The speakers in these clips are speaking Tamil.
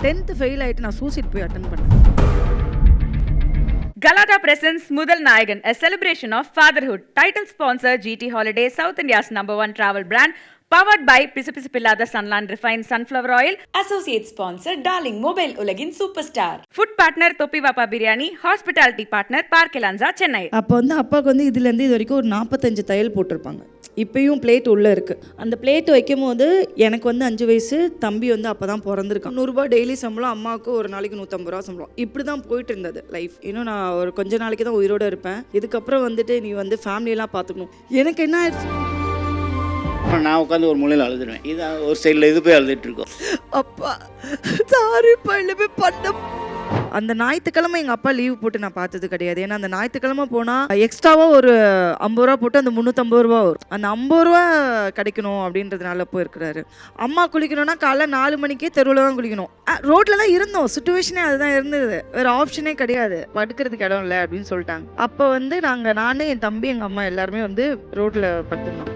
10th ஃபெயில் ஆகிட்டு நான் சூசைட் போய் அட்டன் பண்ணேன். Galata presents Mudal Nayagan, a celebration of fatherhood. Title sponsor GT Holidays, South India's #1 travel brand. Powered by Pisu Pillada Sunland Refined Sunflower Oil. Associate sponsor Darling Mobile Ulagin Superstar. Food partner Topi Vapa Biryani. Hospitality partner Park Elanza Chennai. அப்போ வந்து அப்பாவுக்கு வந்து இதுலேருந்து இது வரைக்கும் ஒரு 45 தையல் போட்டிருப்பாங்க. இப்பயும் பிளேட் உள்ளே இருக்குது. அந்த பிளேட் வைக்கும் போது எனக்கு வந்து 5 வயசு, தம்பி வந்து அப்போ தான் பிறந்திருக்கான். 100 ரூபாய் டெய்லி சம்பளம், அம்மாவுக்கு ஒரு நாளைக்கு 150 ரூபா சம்பளம். இப்படி தான் போயிட்டு இருந்தது லைஃப். இன்னும் நான் ஒரு கொஞ்ச நாளைக்கு தான் உயிரோடு இருப்பேன். இதுக்கப்புறம் வந்துட்டு நீ வந்து ஃபேமிலியெல்லாம் பார்த்துக்கணும். எனக்கு என்ன ஆயிடுச்சு, நான் உட்காந்து ஒரு மூலையில் அழுதுடுவேன். இது ஒரு சைடில் இது போய் அழுதுட்டு இருக்கோம். அப்பா சாரி பல்லவே பண்ண. அந்த ஞாயிற்றுக்கிழமை எங்கள் அப்பா லீவ் போட்டு நான் பார்த்தது கிடையாது. ஏன்னா அந்த ஞாயிற்றுக்கிழமை போனால் எக்ஸ்ட்ராவாக ஒரு 50 ரூபா போட்டு அந்த 350 ரூபா வரும். அந்த 50 ரூபா கிடைக்கணும் அப்படின்றதுனால போயிருக்கிறாரு. அம்மா குளிக்கணும்னா காலைல 4 மணிக்கே தெருவில் தான் குளிக்கணும். ரோட்டில் தான் இருந்தோம். சுச்சுவேஷனே அதுதான் இருந்தது. வேறு ஆப்ஷனே கிடையாது. படுக்கிறதுக்கு இடம் இல்லை அப்படின்னு சொல்லிட்டாங்க. அப்போ வந்து நானே என் தம்பி எங்கள் அம்மா எல்லாருமே வந்து ரோட்டில் படுத்துருந்தோம்.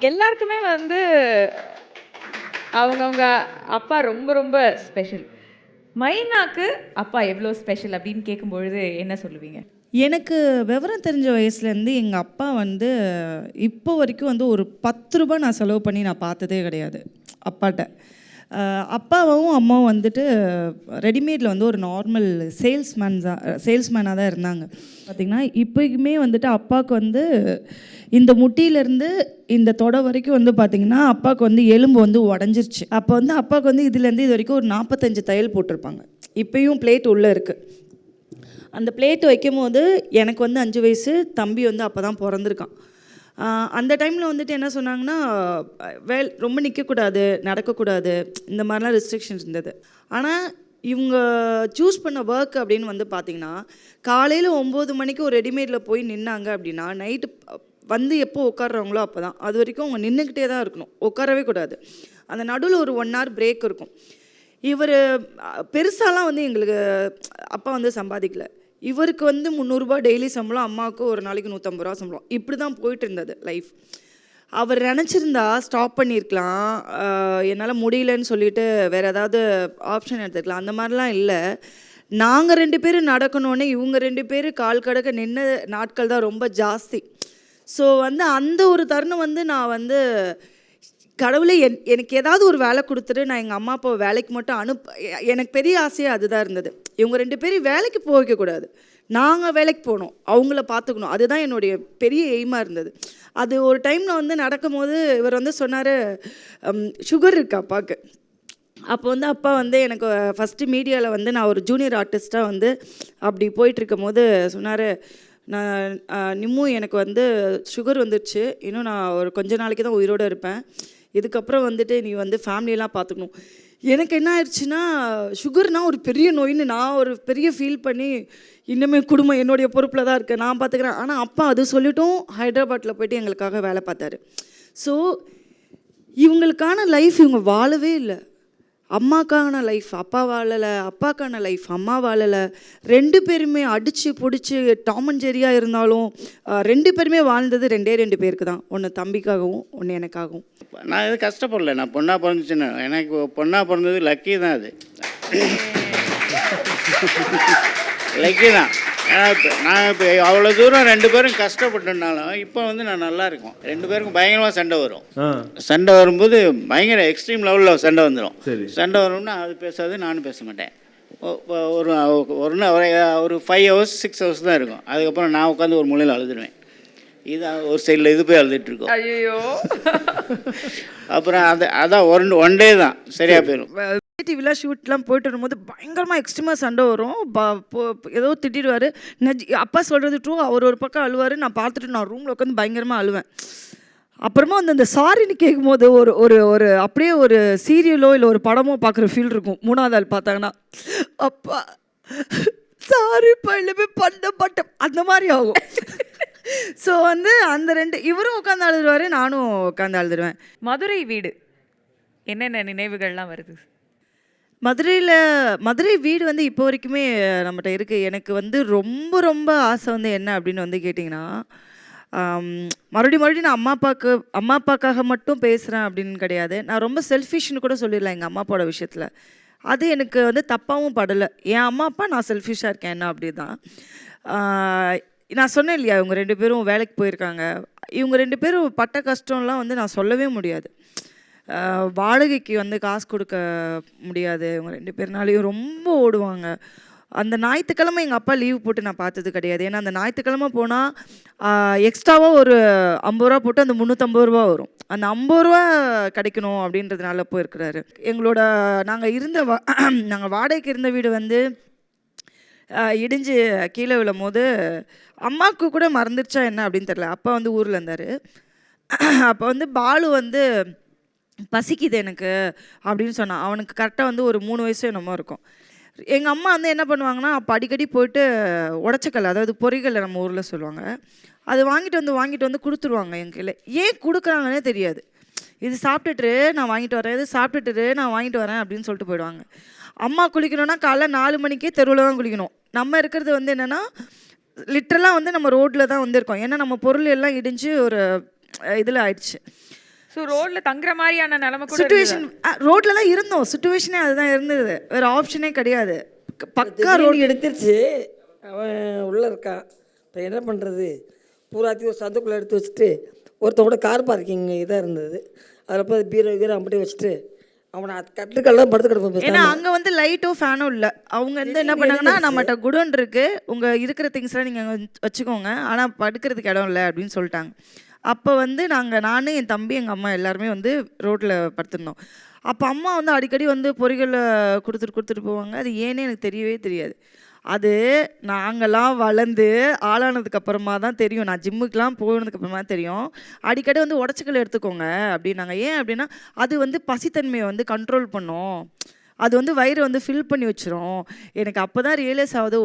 எல்லாருக்குமே வந்து அவங்கவுங்க அப்பா ரொம்ப ரொம்ப ஸ்பெஷல். மைனாக்கு அப்பா எவ்வளோ ஸ்பெஷல் அப்படின்னு கேட்கும்பொழுது என்ன சொல்லுவீங்க? எனக்கு விவரம் தெரிஞ்ச வயசுலேருந்து எங்கள் அப்பா வந்து இப்போ வரைக்கும் வந்து ஒரு 10 ரூபாய் நான் செலவு பண்ணி நான் பார்த்ததே கிடையாது அப்பாட்ட. அப்பாவும் அம்மாவும் வந்துட்டு ரெடிமேடில் வந்து ஒரு நார்மல் சேல்ஸ்மேனாக தான் இருந்தாங்க. பார்த்திங்கன்னா இப்போயுமே வந்துட்டு அப்பாவுக்கு வந்து இந்த முட்டியிலேருந்து இந்த தொடை வரைக்கும் வந்து பார்த்திங்கன்னா அப்பாவுக்கு வந்து எலும்பு வந்து உடஞ்சிருச்சு. அப்போ வந்து அப்பாவுக்கு வந்து இதுலேருந்து இது வரைக்கும் ஒரு 45 தையல் போட்டிருப்பாங்க. இப்போயும் பிளேட் உள்ளே இருக்குது. அந்த பிளேட் வைக்கும் போது எனக்கு வந்து 5 வயசு, தம்பி வந்து அப்போ தான் பிறந்திருக்கான். அந்த டைமில் வந்துட்டு என்ன சொன்னாங்கன்னா, ரொம்ப நிற்கக்கூடாது, நடக்கக்கூடாது, இந்த மாதிரிலாம் ரெஸ்ட்ரிக்ஷன்ஸ் இருந்தது. ஆனால் இவங்க சூஸ் பண்ண ஒர்க் அப்படின்னு வந்து பார்த்திங்கன்னா, காலையில் 9 மணிக்கு ஒரு ரெடிமேடில் போய் நின்னாங்க அப்படின்னா நைட்டு வந்து எப்போ உட்காடுறவங்களோ அப்போ தான். அது வரைக்கும் அவங்க நின்றுக்கிட்டே தான் இருக்கணும், உட்காரவே கூடாது. அந்த நடுவில் ஒரு 1 hour பிரேக் இருக்கும். இவர் பெருசாலாம் வந்து எங்களுக்கு அப்பா வந்து சம்பாதிக்கலை. இவருக்கு வந்து 300 ரூபாய் டெய்லி சம்பளம், அம்மாவுக்கு ஒரு நாளைக்கு 150 ரூபா சம்பளம். இப்படி தான் போயிட்டு இருந்தது லைஃப். அவர் நினச்சிருந்தா ஸ்டாப் பண்ணியிருக்கலாம், என்னால் முடியலன்னு சொல்லிட்டு வேறு ஏதாவது ஆப்ஷன் எடுத்துக்கலாம். அந்த மாதிரிலாம் இல்லை. நாங்கள் 2 பேரும் நடக்கணுன்னே இவங்க 2 பேரும் கால் கடக்க நின்ன நாட்கள் தான் ரொம்ப ஜாஸ்தி. ஸோ வந்து அந்த ஒரு தருணம் வந்து நான் வந்து கடவுளை எனக்கு ஏதாவது ஒரு வேலை கொடுத்துட்டு நான் எங்கள் அம்மா அப்பாவை வேலைக்கு மட்டும் எனக்கு பெரிய ஆசையாக அதுதான் இருந்தது. இவங்க 2 பேரும் வேலைக்கு போகக்கூடாது, நாங்கள் வேலைக்கு போகணும், அவங்கள பார்த்துக்கணும். அதுதான் என்னுடைய பெரிய எய்மாக இருந்தது. அது ஒரு டைமில் வந்து நடக்கும்போது இவர் வந்து சொன்னார், சுகர் இருக்கு அப்பாவுக்கு. அப்போ வந்து அப்பா வந்து எனக்கு ஃபஸ்ட்டு மீடியாவில் வந்து நான் ஒரு ஜூனியர் ஆர்டிஸ்ட்டாக வந்து அப்படி போயிட்டுருக்கும் போது சொன்னார், நான் நிம்மு எனக்கு வந்து சுகர் வந்துடுச்சு, இன்னும் நான் ஒரு கொஞ்ச நாளைக்கு தான் உயிரோடு இருப்பேன், இதுக்கப்புறம் வந்துட்டு நீ வந்து ஃபேமிலியெல்லாம் பார்த்துக்கணும். எனக்கு என்ன ஆயிடுச்சுன்னா, சுகர்னால் ஒரு பெரிய நோயின்னு நான் ஒரு பெரிய ஃபீல் பண்ணி இன்னுமே குடும்பம் என்னுடைய பொறுப்பில் தான் இருக்கேன், நான் பார்த்துக்கிறேன். ஆனால் அப்பா அது சொல்லிட்டும் ஹைதராபாத்தில் போய்ட்டு எங்களுக்காக வேலை பார்த்தாரு. ஸோ இவங்களுக்கான லைஃப் இவங்க வாழவே இல்லை. அம்மாக்கான லைஃப் அப்பா வாழலை, அப்பாக்கான லைஃப் அம்மா வாழலை. 2 பேருமே அடித்து பிடிச்சி டாம் அண்ட் ஜெரியாக இருந்தாலும் 2 பேருமே வாழ்ந்தது 2 பேருக்கு தான். ஒன்று தம்பிக்காகவும், ஒன்று எனக்காகவும். நான் எதுவும் கஷ்டப்படல. நான் பொண்ணாக பிறந்துச்சுன்னு எனக்கு பொண்ணாக பிறந்தது லக்கி தான். அது லக்கி தான். நான் இப்போ அவ்வளோ தூரம் 2 பேரும் கஷ்டப்பட்டுனாலும் இப்போ வந்து நான் நல்லா இருக்கோம். 2 பேருக்கும் பயங்கரமாக சண்டை வரும். சண்டை வரும்போது பயங்கர எக்ஸ்ட்ரீம் லெவலில் சண்டை வந்துடும். சண்டை வரும்னா அது பேசாது, நானும் பேச மாட்டேன். ஒரு 5 hours 6 hours தான் இருக்கும். அதுக்கப்புறம் நான் உட்காந்து ஒரு மூலையில் அழுதுடுவேன். இது ஒரு சைடில் இது போய் அழுதுட்டுருக்கோம். ஐயோ. அப்புறம் அதான் ஒன் டே தான் சரியாக போயிடும். டிவிலாம் ஷூட்லாம் போயிட்டு வரும்போது பயங்கரமாக எக்ஸ்ட்ரீமாக சண்டை வரும். ஏதோ திட்டிடுவார். அப்பா சொல்கிறது ட்ரூ. அவர் ஒரு பக்கம் அழுவார், நான் பார்த்துட்டு நான் ரூமில் உட்காந்து பயங்கரமாக அழுவேன். அப்புறமா வந்து அந்த சாரின்னு கேட்கும்போது ஒரு ஒரு ஒரு அப்படியே ஒரு சீரியலோ இல்லை ஒரு படமோ பார்க்குற ஃபீல் இருக்கும். 3வது ஆள் பார்த்தாங்கன்னா, அப்பா சாரி பல்லவே பண்ண மாட்டேன், அந்த மாதிரி ஆகும். ஸோ வந்து அந்த 2 இவரும் உட்காந்து அழுதுருவாரு, நானும் உட்காந்து அழுதுருவேன். மதுரை வீடு என்னென்ன நினைவுகள்லாம் வருது? மதுரை வீடு வந்து இப்போ வரைக்குமே நம்மகிட்ட இருக்குது. எனக்கு வந்து ரொம்ப ரொம்ப ஆசை வந்து என்ன அப்படின்னு வந்து கேட்டிங்கன்னா, மறுபடியும் நான் அம்மா அப்பாக்காக மட்டும் பேசுகிறேன் அப்படின்னு கிடையாது. நான் ரொம்ப செல்ஃபிஷ்னு கூட சொல்லிடலாம் எங்கள் அம்மா அப்பாவோட விஷயத்தில். அது எனக்கு வந்து தப்பாகவும் படலை. என் அம்மா அப்பா நான் செல்ஃபிஷாக இருக்கேன் என்ன அப்படி தான். நான் சொன்னேன் இல்லையா, இவங்க 2 பேரும் வேலைக்கு போயிருக்காங்க. இவங்க 2 பேரும் பட்ட கஷ்டம்லாம் வந்து நான் சொல்லவே முடியாது. வாடகைக்கு வந்து காசு கொடுக்க முடியாது. இவங்க 2 பேர்னாலையும் ரொம்ப ஓடுவாங்க. அந்த ஞாயிற்றுக்கிழமை எங்கள் அப்பா லீவ் போட்டு நான் பார்த்தது கிடையாது. ஏன்னா அந்த ஞாயிற்றுக்கிழமை போனால் எக்ஸ்ட்ராவாக ஒரு 50 ரூபா போட்டு அந்த 350 ரூபா வரும். அந்த 50 ரூபா கிடைக்கணும் அப்படின்றதுனால போயிருக்கிறாரு. எங்களோட நாங்கள் வாடகைக்கு இருந்த வீடு வந்து இடிஞ்சு கீழே விழும்போது அம்மாவுக்கு கூட மறந்துடுச்சா என்ன அப்படின்னு தெரில. அப்பா வந்து ஊரில் இருந்தார். அப்போ வந்து பாலு வந்து பசிக்குது எனக்கு அப்படின்னு சொன்னான். அவனுக்கு கரெக்டாக வந்து ஒரு 3 வயசு என்னமோ இருக்கும். எங்கள் அம்மா வந்து என்ன பண்ணுவாங்கன்னா, அப்போ அடிக்கடி போயிட்டு உடச்சக்கல்ல, அதாவது பொரிகல்ல நம்ம ஊரில் சொல்லுவாங்க, அது வாங்கிட்டு வந்து கொடுத்துருவாங்க என் கையில். ஏன் கொடுக்குறாங்கன்னே தெரியாது. இது சாப்பிட்டுட்டு நான் வாங்கிட்டு வரேன், இது சாப்பிட்டுட்டு நான் வாங்கிட்டு வரேன் அப்படின்னு சொல்லிட்டு போயிடுவாங்க. அம்மா குளிக்கணும்னா காலைல 4 மணிக்கே தெருவில் தான் குளிக்கணும். நம்ம இருக்கிறது வந்து என்னென்னா லிட்ரலாக வந்து நம்ம ரோட்டில் தான் வந்திருக்கோம். ஏன்னா நம்ம பொருள் எல்லாம் இடிஞ்சு ஒரு இதில் ஆயிடுச்சு. ஸோ ரோட்ல தங்குற மாதிரியான நிலைமை கூட சிச்சுவேஷன் ரோட்ல தான் இருந்தோம். சிச்சுவேஷனே அதுதான் இருந்தது, வேற ஆப்ஷனே கிடையாது. பக்கா ரோடு எடுத்துருச்சு. அவன் உள்ளே இருக்கான். இப்போ என்ன பண்ணுறது, பூராத்தி ஒரு சந்துக்குள்ளே எடுத்து வச்சுட்டு ஒருத்தவங்க கார் பார்க்கிங் இதாக இருந்தது, அதில் போய் பீரோ அப்படியே வச்சுட்டு அவனை கட்டுக்கெல்லாம் படுத்து கிடப்போம். ஏன்னா அங்கே வந்து லைட்டோ ஃபேனோ இல்லை. அவங்க வந்து என்ன பண்ணாங்கன்னா, நம்மகிட்ட குடோன் இருக்குது, உங்கள் இருக்கிற திங்ஸ்லாம் நீங்கள் வச்சுக்கோங்க, ஆனால் படுக்கிறதுக்கு இடம் இல்லை அப்படின்னு சொல்லிட்டாங்க. அப்போ வந்து நான் என் தம்பி எங்கள் அம்மா எல்லாருமே வந்து ரோட்டில் படுத்திருந்தோம். அப்போ அம்மா வந்து அடிக்கடி வந்து பொரிகளை கொடுத்துட்டு போவாங்க. அது ஏன்னே எனக்கு தெரியவே தெரியாது. அது நாங்கள்லாம் வளர்ந்து ஆளானதுக்கப்புறமா தான் தெரியும். நான் ஜிம்முக்கெலாம் போனதுக்கப்புறமா தான் தெரியும். அடிக்கடி வந்து உடச்சிக்கல் எடுத்துக்கோங்க அப்படின்னாங்க. ஏன் அப்படின்னா அது வந்து பசித்தன்மையை வந்து கண்ட்ரோல் பண்ணும், அது வந்து வயிறு வந்து ஃபில் பண்ணி வச்சிரும். எனக்கு அப்போ தான் ரியலைஸ் ஆகுது,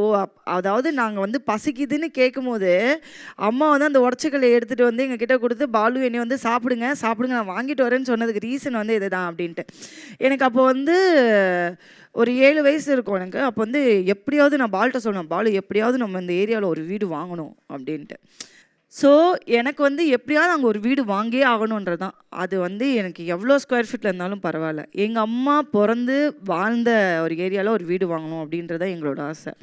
அதாவது நாங்கள் வந்து பசிக்குதுன்னு கேட்கும்போது அம்மா வந்து அந்த உடச்சிக்கல்லை எடுத்துகிட்டு வந்து எங்கள் கிட்டே கொடுத்து, பாலு என்னை வந்து சாப்பிடுங்க நான் வாங்கிட்டு வரேன்னு சொன்னதுக்கு ரீசன் வந்து இதுதான் அப்படின்ட்டு. எனக்கு அப்போ வந்து ஒரு 7 வயசு இருக்கும் எனக்கு. அப்போ வந்து எப்படியாவது நான் பால்கிட்ட சொன்னேன், பாலு எப்படியாவது நம்ம இந்த ஏரியாவில் ஒரு வீடு வாங்கணும் அப்படின்ட்டு. ஸோ எனக்கு வந்து எப்படியாவது அங்கே ஒரு வீடு வாங்கியே ஆகணுன்றது தான். அது வந்து எனக்கு எவ்வளோ ஸ்கொயர் ஃபீட்டில் இருந்தாலும் பரவாயில்ல, எங்கள் அம்மா பிறந்து வாழ்ந்த ஒரு ஏரியாவில் ஒரு வீடு வாங்கணும் அப்படின்றது தான் எங்களோட ஆசை.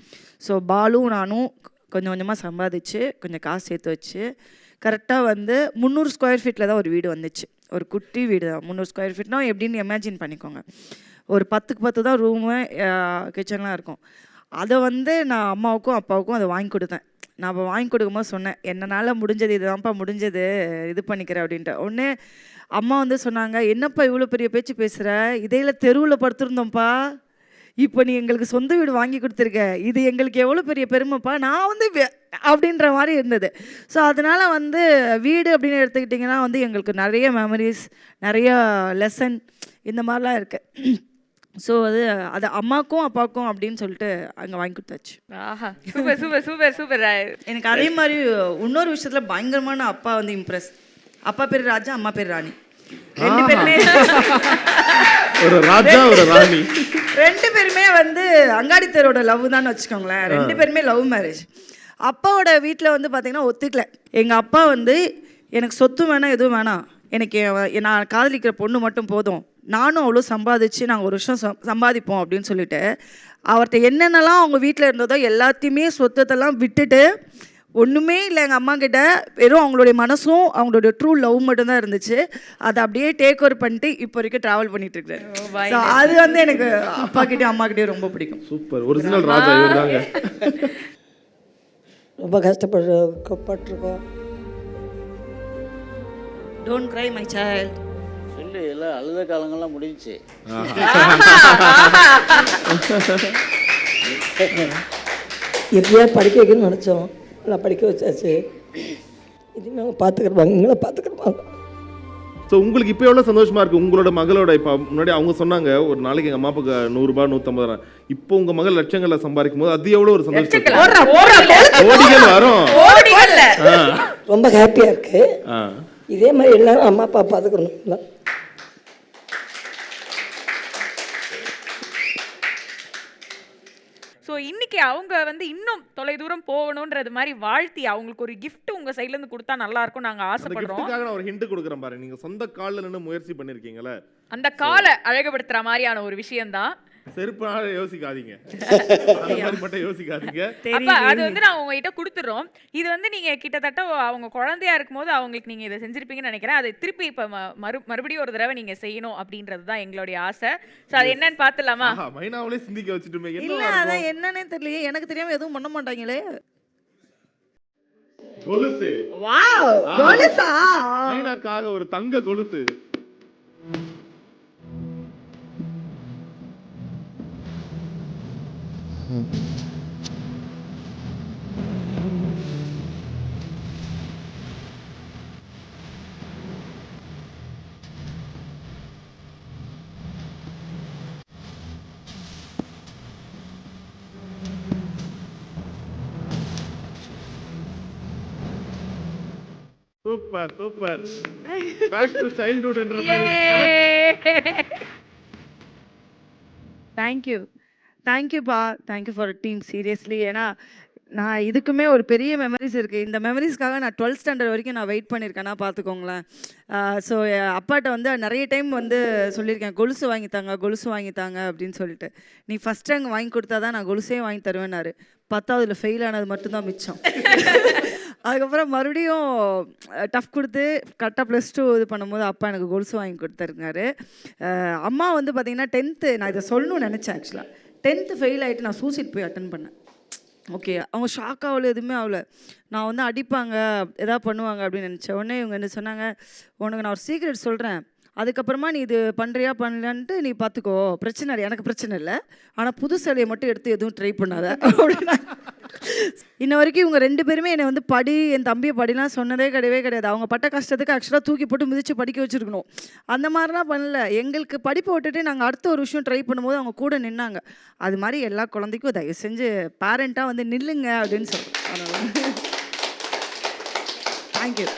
ஸோ பாலும் நானும் கொஞ்சம் கொஞ்சமாக சம்பாதிச்சு கொஞ்சம் காசு சேர்த்து வச்சு கரெக்டாக வந்து 300 ஸ்கொயர் ஃபீட்டில் தான் ஒரு வீடு வந்துச்சு. ஒரு குட்டி வீடு தான். 300 ஸ்கொயர் ஃபீட்னா எப்படின்னு இமேஜின் பண்ணிக்கோங்க. ஒரு 10க்கு 10 தான் ரூமு, கிச்சன்லாம் இருக்கும். அதை வந்து நான் அம்மாவுக்கும் அப்பாவுக்கும் அதை வாங்கி கொடுத்தேன். நான் அப்போ வாங்கி கொடுக்கும்போது சொன்னேன், என்னால் முடிஞ்சது இதுதான்ப்பா முடிஞ்சது, இது பண்ணிக்கிறேன் அப்படின்ட்டு. ஒன்று அம்மா வந்து சொன்னாங்க, என்னப்பா இவ்வளோ பெரிய பேச்சு பேசுகிற, இதையில் தெருவில் படுத்துருந்தோம்ப்பா, இப்போ நீ எங்களுக்கு சொந்த வீடு வாங்கி கொடுத்துருக்க, இது எங்களுக்கு எவ்வளோ பெரிய பெருமைப்பா, நான் வந்து அப்படின்ற மாதிரி இருந்தது. ஸோ அதனால் வந்து வீடு அப்படின்னு எடுத்துக்கிட்டிங்கன்னா வந்து எங்களுக்கு நிறைய மெமரிஸ், நிறைய லெசன் இந்த மாதிரிலாம் இருக்குது. ஸோ அது அம்மாக்கும் அப்பாவுக்கும் அப்படின்னு சொல்லிட்டு அங்கே வாங்கி கொடுத்தாச்சு. ஆஹா, சூப்பர் சூப்பர் சூப்பர் சூப்பர். எனக்கு அதே மாதிரி இன்னொரு விஷயத்தில் பயங்கரமான அப்பா வந்து இம்ப்ரெஸ். அப்பா பேர் ராஜா, அம்மா பேர் ராணி. 2 பேருமே ஒரு ராஜா ஒரு ராணி. 2 பேருமே வந்து அங்காடி தெருவோட லவ் தான் வச்சுக்கோங்களேன். 2 பேருமே லவ் மேரேஜ். அப்பாவோட வீட்டில் வந்து பார்த்தீங்கன்னா ஒத்துக்கல. எங்கள் அப்பா வந்து எனக்கு சொத்து வேணாம், எதுவும் வேணாம், எனக்கு நான் காதலிக்கிற பொண்ணு மட்டும் போதும், நானும் அவ்வளோ சம்பாதிச்சு நாங்கள் ஒரு வருஷம் சம்பாதிப்போம் அப்படின்னு சொல்லிட்டு அவர்கிட்ட என்னென்னலாம் அவங்க வீட்டில் இருந்ததோ எல்லாத்தையுமே சொத்தத்தெல்லாம் விட்டுட்டு, ஒன்றுமே இல்லை எங்கள் அம்மா கிட்ட, வெறும் அவங்களுடைய மனசும் அவங்களுடைய ட்ரூ லவ் மட்டும்தான் இருந்துச்சு. அதை அப்படியே டேக் ஓவர் பண்ணிட்டு இப்போ வரைக்கும் ட்ராவல் பண்ணிட்டு இருக்கிறேன். அது வந்து எனக்கு அப்பா கிட்டே அம்மா கிட்டே ரொம்ப பிடிக்கும். சூப்பர், ஒரிஜினல் ராஜா இவர்தாங்க. ரொம்ப கஷ்டப்பட்டுருக்கோம். Don't cry my child. சொல்லி எல்லாம் அழுத காலங்கள்லாம் முடிஞ்சிச்சு. எப்படியா படிக்க வைக்கணும்னு நினச்சோம், நல்லா படிக்க வச்சாச்சு. இனிமேல் அவங்க பார்த்துக்கிறவாங்க, இவங்கள பார்த்துக்கிறவாங்க. ஸோ உங்களுக்கு இப்போ எவ்வளோ சந்தோஷமா இருக்கு உங்களோட மகளோட? இப்போ முன்னாடி அவங்க சொன்னாங்க ஒரு நாளைக்கு எங்கள் அம்மா அப்பாவுக்கு 100 ரூபாய் 150 ரூபாய். இப்போ உங்க மகள் லட்சங்களில் சம்பாதிக்கும் போது அது எவ்வளோ ஒரு சந்தோஷம். கோடிகள் வரும். ரொம்ப ஹாப்பியாக இருக்கு. இதே மாதிரி எல்லாரும் அம்மா அப்பா பார்த்துக்கணும். ஸோ இன்னைக்கு அவங்க வந்து இன்னும் தொலைதூரம் போகணுன்றது மாதிரி வாழ்த்தி அவங்களுக்கு ஒரு gift உங்க சைட்ல இருந்து கொடுத்தா நல்லா இருக்கும் நாங்க அந்த ஆசைப்படுறோம். கிஃப்ட்டுக்காக நான் ஒரு ஹிண்ட் கொடுக்குறேன் பாரு. நீங்க சொந்த காலில் நின்று முயற்சி பண்ணிருக்கீங்களே, அந்த காலை அழகுபடுத்துற மாதிரியான ஒரு விஷயம்தான். செருப்பால யோசிக்காதீங்க, அந்த மாதிரி மட்டும் யோசிக்காதீங்க. அப்ப அது வந்து நான் உங்ககிட்ட கொடுத்துறோம். இது வந்து நீங்க கிட்டத்தட்ட அவங்க குழந்தையா இருக்கும்போது அவங்களுக்கு நீங்க இதை செஞ்சிருப்பீங்கன்னு நினைக்கிறேன். அதை திருப்பி இப்ப மறுபடியும் ஒரு தடவை நீங்க செய்யணும் அப்படின்றது தான் எங்களுடைய ஆசை. ஸோ அது என்னன்னு பார்த்துலாமா? மைனாவளே சிந்திக்க வச்சுட்டுமே. இல்ல அதான் என்னன்னே தெரியலையே, எனக்கு தெரியாம எதுவும் பண்ண மாட்டாங்களே. கொலுசு. வாவ், கொலுசா? மைனாக்காக ஒரு தங்க கொலுசு. Super super. Back to childhood என்ற தேங்க்யூப்பா, தேங்க்யூ ஃபார் டீம் சீரியஸ்லி. ஏன்னா நான் இதுக்குமே ஒரு பெரிய மெமரிஸ் இருக்குது. இந்த மெமரிஸ்க்காக நான் 12th ஸ்டாண்டர்ட் வரைக்கும் நான் வெயிட் பண்ணியிருக்கேன்னா பார்த்துக்கோங்களேன். ஸோ அப்பாட்ட வந்து நிறைய டைம் வந்து சொல்லியிருக்கேன், கொலுசு வாங்கித்தாங்க கொலுசு வாங்கித்தாங்க அப்படின்னு சொல்லிட்டு. நீ ஃபஸ்ட் ரேங்க் வாங்கி கொடுத்தா தான் நான் கொலுசே வாங்கி தருவேன்னாரு. 10ஆவதுல ஃபெயில் ஆனது மட்டும்தான் மிச்சம். அதுக்கப்புறம் மறுபடியும் டஃப் கொடுத்து கரெக்டாக +2 இது பண்ணும்போது அப்பா எனக்கு கொலுசு வாங்கி கொடுத்துருக்காரு. அம்மா வந்து பார்த்திங்கன்னா 10th நான் இதை சொல்லணும்னு நினச்சேன். ஆக்சுவலாக 10th ஃபெயில் ஆகிட்டு நான் சூசைட் போய் அட்டன் பண்ணேன். ஓகே, அவங்க ஷாக் ஆகல, எதுவுமே ஆகல. நான் வந்து அடிப்பாங்க எதாவது பண்ணுவாங்க அப்படின்னு நினச்சேன். உடனே இவங்க என்ன சொன்னாங்க, உனக்கு நான் ஒரு சீக்ரெட் சொல்கிறேன், அதுக்கப்புறமா நீ இது பண்ணுறியா பண்ணலான்ட்டு நீ பார்த்துக்கோ, பிரச்சனை இல்லை, எனக்கு பிரச்சனை இல்லை, ஆனால் புது சிலையை மட்டும் எடுத்து எதுவும் ட்ரை பண்ணாத அப்படின்னா. இன்ன வரைக்கும் இவங்க 2 பேருமே என்னை வந்து படி, என் தம்பியை படிலாம் சொன்னதே கிடையாது. அவங்க பட்ட கஷ்டத்துக்கு ஆக்சுவலாக தூக்கி போட்டு மிதித்து படிக்க வச்சுருக்கணும். அந்த மாதிரிலாம் பண்ணல. எங்களுக்கு படிப்பை விட்டுட்டு நாங்கள் அடுத்த ஒரு விஷயம் ட்ரை பண்ணும்போது அவங்க கூட நின்னாங்க. அது மாதிரி எல்லா குழந்தைக்கும் தயவு செஞ்சு பேரண்ட்டாக வந்து நில்லுங்க அப்படின்னு சொல்கிறேன். தேங்க்யூ.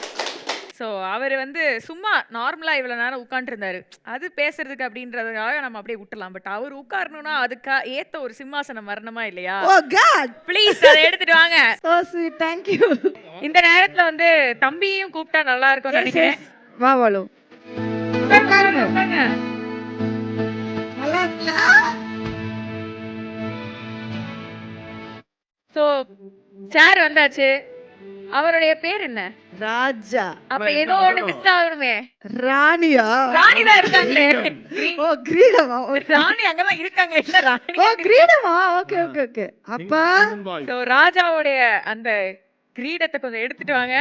ஸோ அவர் வந்து சும்மா நார்மலாக இவ்வளோ நேரம் உட்காந்துருந்தாரு, அது பேசுறதுக்கு அப்படின்றதுக்காக நம்ம அப்படியே விட்டுலாம். பட் அவர் உட்காரணும்னா அதுக்கு ஏற்ற ஒரு சிம்மாசனம் வரணுமா இல்லையா? ஓ காட், ப்ளீஸ் அதை எடுத்துட்டு வாங்க. So sweet, thank you. இந்த நேரத்தில் வந்து தம்பியும் கூப்பிட்டா நல்லா இருக்கும்னு நினைக்கிறேன். வா வாலு. ஸோ சார் வந்தாச்சு. அவருடைய பேர் என்ன? ராஜா. அப்ப ஏதோ ஒண்ணு மிஸ் ஆகணுமே. ராணியா? ராணி தான் இருக்காங்களே. ஓ கிரீடமா? ராணி அங்கதான் இருக்காங்க, இல்ல ராணி. ஓ கிரீடமா? Okay okay okay. அப்பா சோ ராஜாவுடைய அந்த கிரீடத்தை கொஞ்சம் எடுத்துட்டு வாங்க.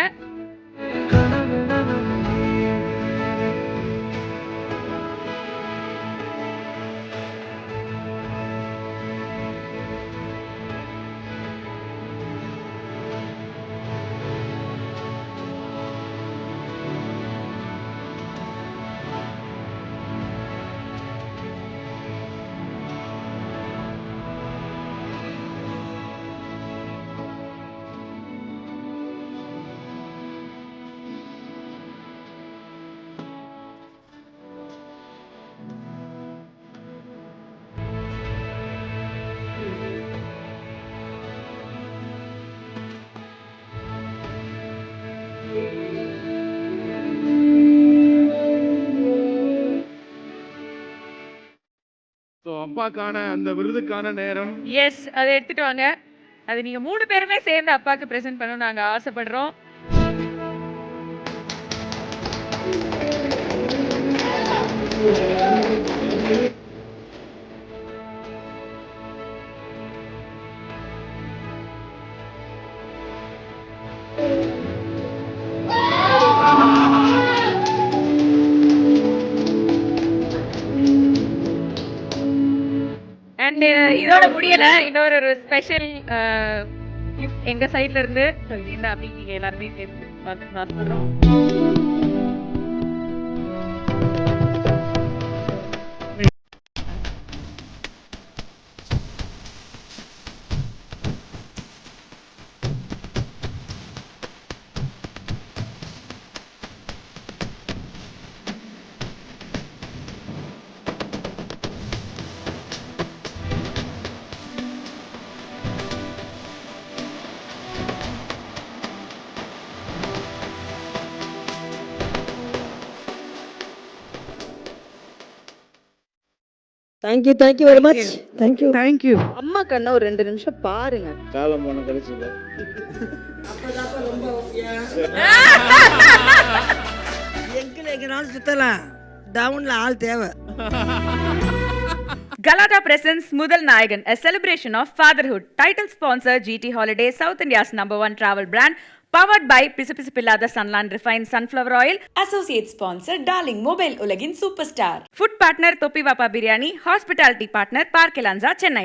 அப்பாக்கான அந்த விருதுக்கான நேரம். எஸ், அதை எடுத்துட்டு வாங்க. அது நீங்க 3 பேருமே சேர்ந்து அப்பாக்கு பிரசன்ட் பண்ண நாங்க ஆசைப்படுறோம். அண்ட் இதோட முடியல, இன்னொரு ஒரு ஸ்பெஷல் எங்க சைட்ல இருந்து இந்த அப்படி நீங்க எல்லாருமே சேர்ந்து சொல்றோம். Thank you very much thank you. Thank you. அம்மா கண்ணை ஒரு 2 நிமிஷம் பாருங்க. காலம் போன கழிச்சு எங்கனாலும் சுத்தலாம், டவுன்ல ஆள் தேவை. Galata presents Mudal Nayagan, a celebration of fatherhood. Title sponsor GT Holiday, South India's #1 travel brand. Powered by Pisapillada Sunland Refined Sunflower Oil. Associate sponsor Darling Mobile Ulagin Superstar. Food partner Topi Vapa Biryani. Hospitality partner Park Elanza, Chennai.